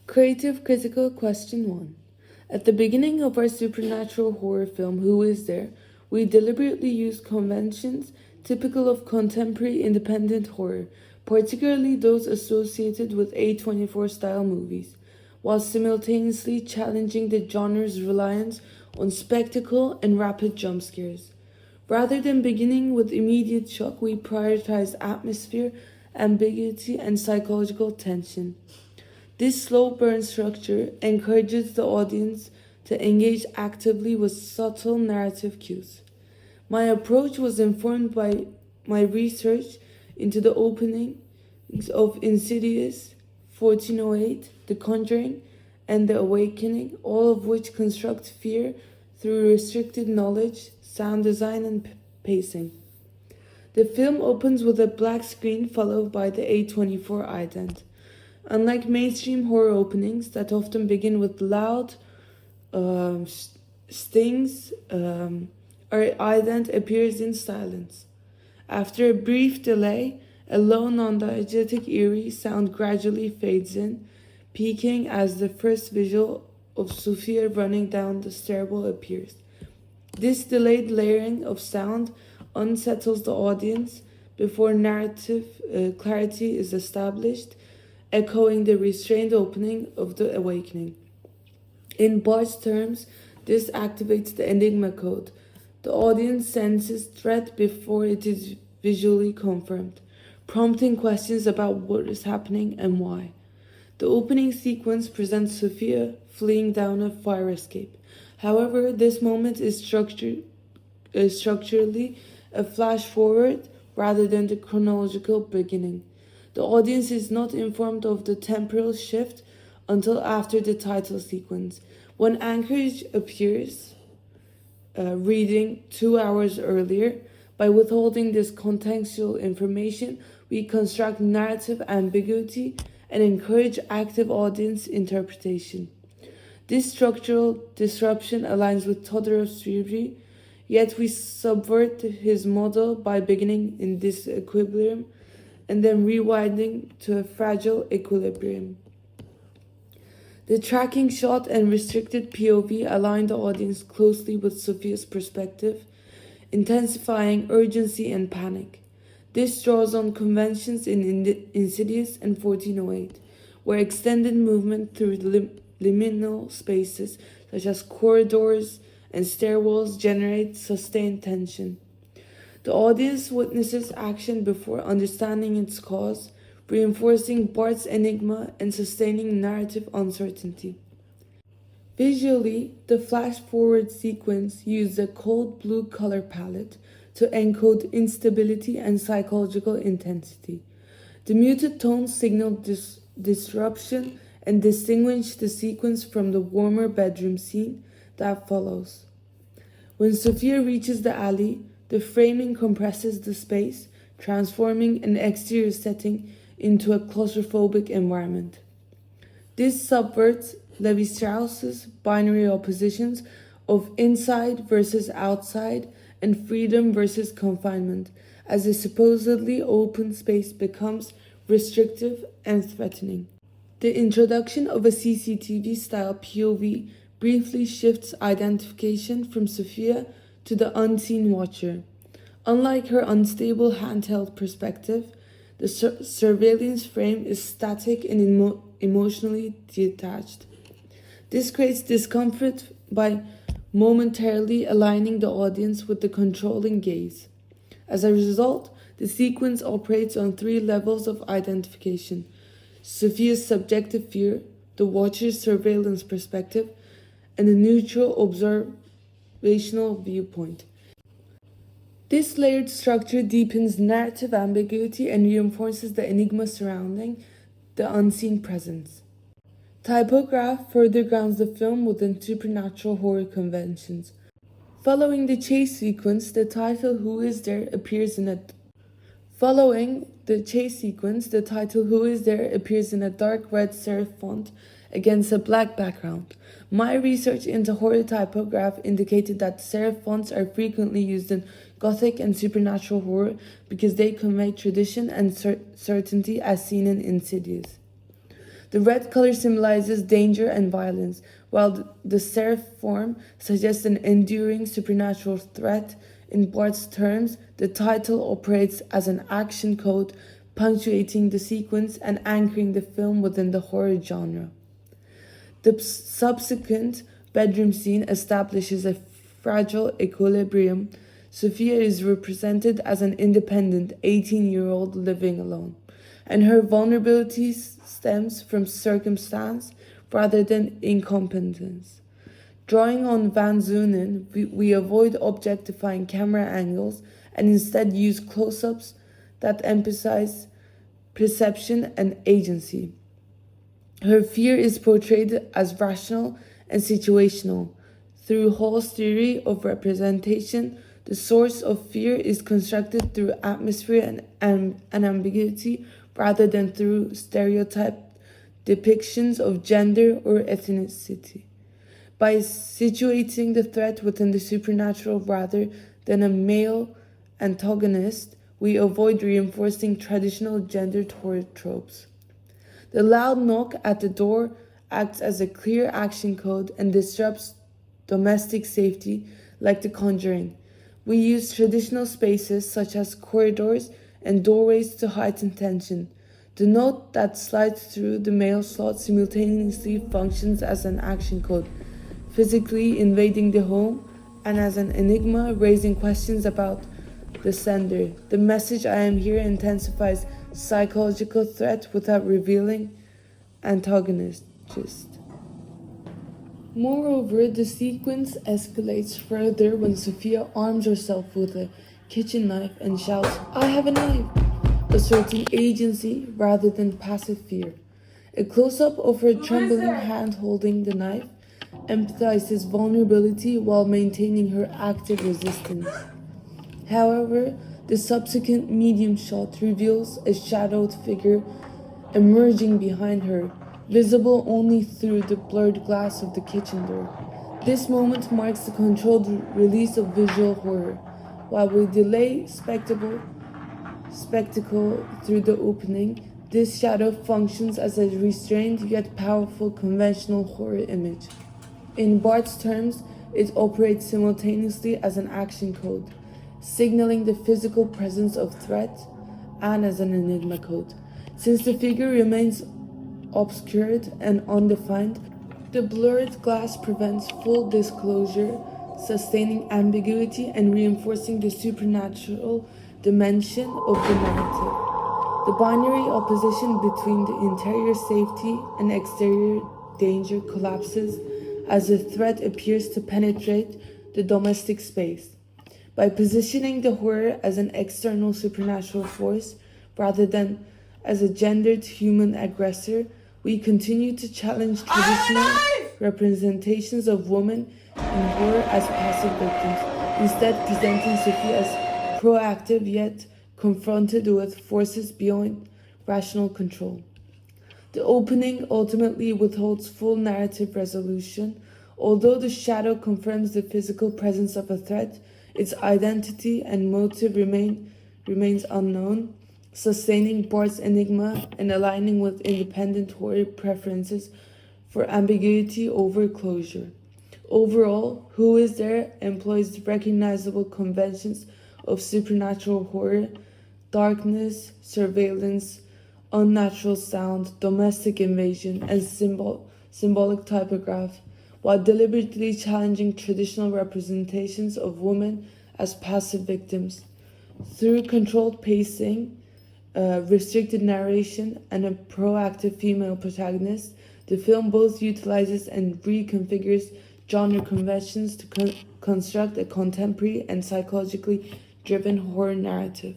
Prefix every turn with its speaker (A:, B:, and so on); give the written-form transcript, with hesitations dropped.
A: Creative Critical Question 1. At the beginning of our supernatural horror film, Who Is There?, we deliberately used conventions typical of contemporary independent horror, particularly those associated with A24 style movies, while simultaneously challenging the genre's reliance on spectacle and rapid jump scares. Rather than beginning with immediate shock, we prioritized atmosphere, ambiguity, and psychological tension. This slow burn structure encourages the audience to engage actively with subtle narrative cues. My approach was informed by my research into the openings of Insidious, 1408, The Conjuring, and The Awakening, all of which construct fear through restricted knowledge, sound design, and pacing. The film opens with a black screen followed by the A24 ident. Unlike mainstream horror openings that often begin with loud stings, our ident appears in silence. After a brief delay, a low, non-diegetic, eerie sound gradually fades in, peaking as the first visual of Sophia running down the stairwell appears. This delayed layering of sound unsettles the audience before narrative clarity is established, echoing the restrained opening of The Awakening. In Bart's terms, this activates the enigma code. The audience senses threat before it is visually confirmed, prompting questions about what is happening and why. The opening sequence presents Sophia fleeing down a fire escape. However, this moment is structurally a flash forward rather than the chronological beginning. The audience is not informed of the temporal shift until after the title sequence, when Anchorage appears, reading 2 hours earlier. By withholding this contextual information, we construct narrative ambiguity and encourage active audience interpretation. This structural disruption aligns with Todorov's theory, yet we subvert his model by beginning in disequilibrium and then rewinding to a fragile equilibrium. The tracking shot and restricted POV align the audience closely with Sophia's perspective, intensifying urgency and panic. This draws on conventions in Insidious and 1408, where extended movement through liminal spaces such as corridors and stairwells generate sustained tension. The audience witnesses action before understanding its cause, reinforcing Bart's enigma and sustaining narrative uncertainty. Visually, the flash-forward sequence used a cold blue color palette to encode instability and psychological intensity. The muted tones signal disruption and distinguish the sequence from the warmer bedroom scene that follows. When Sophia reaches the alley, the framing compresses the space, transforming an exterior setting into a claustrophobic environment. This subverts Levi-Strauss's binary oppositions of inside versus outside and freedom versus confinement, as a supposedly open space becomes restrictive and threatening. The introduction of a CCTV-style POV briefly shifts identification from Sophia to the unseen watcher. Unlike her unstable handheld perspective, the surveillance frame is static and emotionally detached. This creates discomfort by momentarily aligning the audience with the controlling gaze. As a result, the sequence operates on 3 levels of identification: Sophia's subjective fear, the watcher's surveillance perspective, and a neutral observational viewpoint. This layered structure deepens narrative ambiguity and reinforces the enigma surrounding the unseen presence. Typograph further grounds the film within supernatural horror conventions. Following the chase sequence, the title Who Is There appears in a dark red serif font against a black background. My research into horror typograph indicated that serif fonts are frequently used in Gothic and supernatural horror because they convey tradition and certainty as seen in Insidious. The red color symbolizes danger and violence, while the serif form suggests an enduring supernatural threat. In Bart's terms, the title operates as an action code, punctuating the sequence and anchoring the film within the horror genre. The subsequent bedroom scene establishes a fragile equilibrium. Sophia is represented as an independent 18-year-old living alone, and her vulnerability stems from circumstance rather than incompetence. Drawing on Van Zunen, we avoid objectifying camera angles and instead use close-ups that emphasize perception and agency. Her fear is portrayed as rational and situational. Through Hall's theory of representation, the source of fear is constructed through atmosphere and ambiguity rather than through stereotyped depictions of gender or ethnicity. By situating the threat within the supernatural rather than a male antagonist, we avoid reinforcing traditional gendered horror tropes. The loud knock at the door acts as a clear action code and disrupts domestic safety like The Conjuring. We use traditional spaces such as corridors and doorways to heighten tension. The note that slides through the mail slot simultaneously functions as an action code, physically invading the home, and as an enigma raising questions about the sender. The message "I am here" intensifies psychological threat without revealing antagonist. Moreover, the sequence escalates further when Sophia arms herself with a kitchen knife and shouts, "I have a knife!" asserting agency rather than passive fear. A close-up of her trembling hand holding the knife emphasizes vulnerability while maintaining her active resistance. However, the subsequent medium shot reveals a shadowed figure emerging behind her, visible only through the blurred glass of the kitchen door. This moment marks the controlled release of visual horror, while we delay spectacle through the opening. This shadow functions as a restrained yet powerful conventional horror image. In Bart's terms, it operates simultaneously as an action code, signaling the physical presence of threat, and as an enigma code. Since the figure remains obscured and undefined, the blurred glass prevents full disclosure, sustaining ambiguity and reinforcing the supernatural dimension of the narrative. The binary opposition between the interior safety and exterior danger collapses as the threat appears to penetrate the domestic space. By positioning the horror as an external supernatural force rather than as a gendered human aggressor, we continue to challenge traditional representations of women in horror as passive victims, instead presenting Sophia as proactive yet confronted with forces beyond rational control. The opening ultimately withholds full narrative resolution. Although the shadow confirms the physical presence of a threat, its identity and motive remains unknown, sustaining Bart's enigma and aligning with independent horror preferences for ambiguity over closure. Overall, Who Is There employs recognizable conventions of supernatural horror: darkness, surveillance, unnatural sound, domestic invasion, and symbolic typograph, while deliberately challenging traditional representations of women as passive victims. Through controlled pacing, restricted narration, and a proactive female protagonist, the film both utilizes and reconfigures genre conventions to construct a contemporary and psychologically driven horror narrative.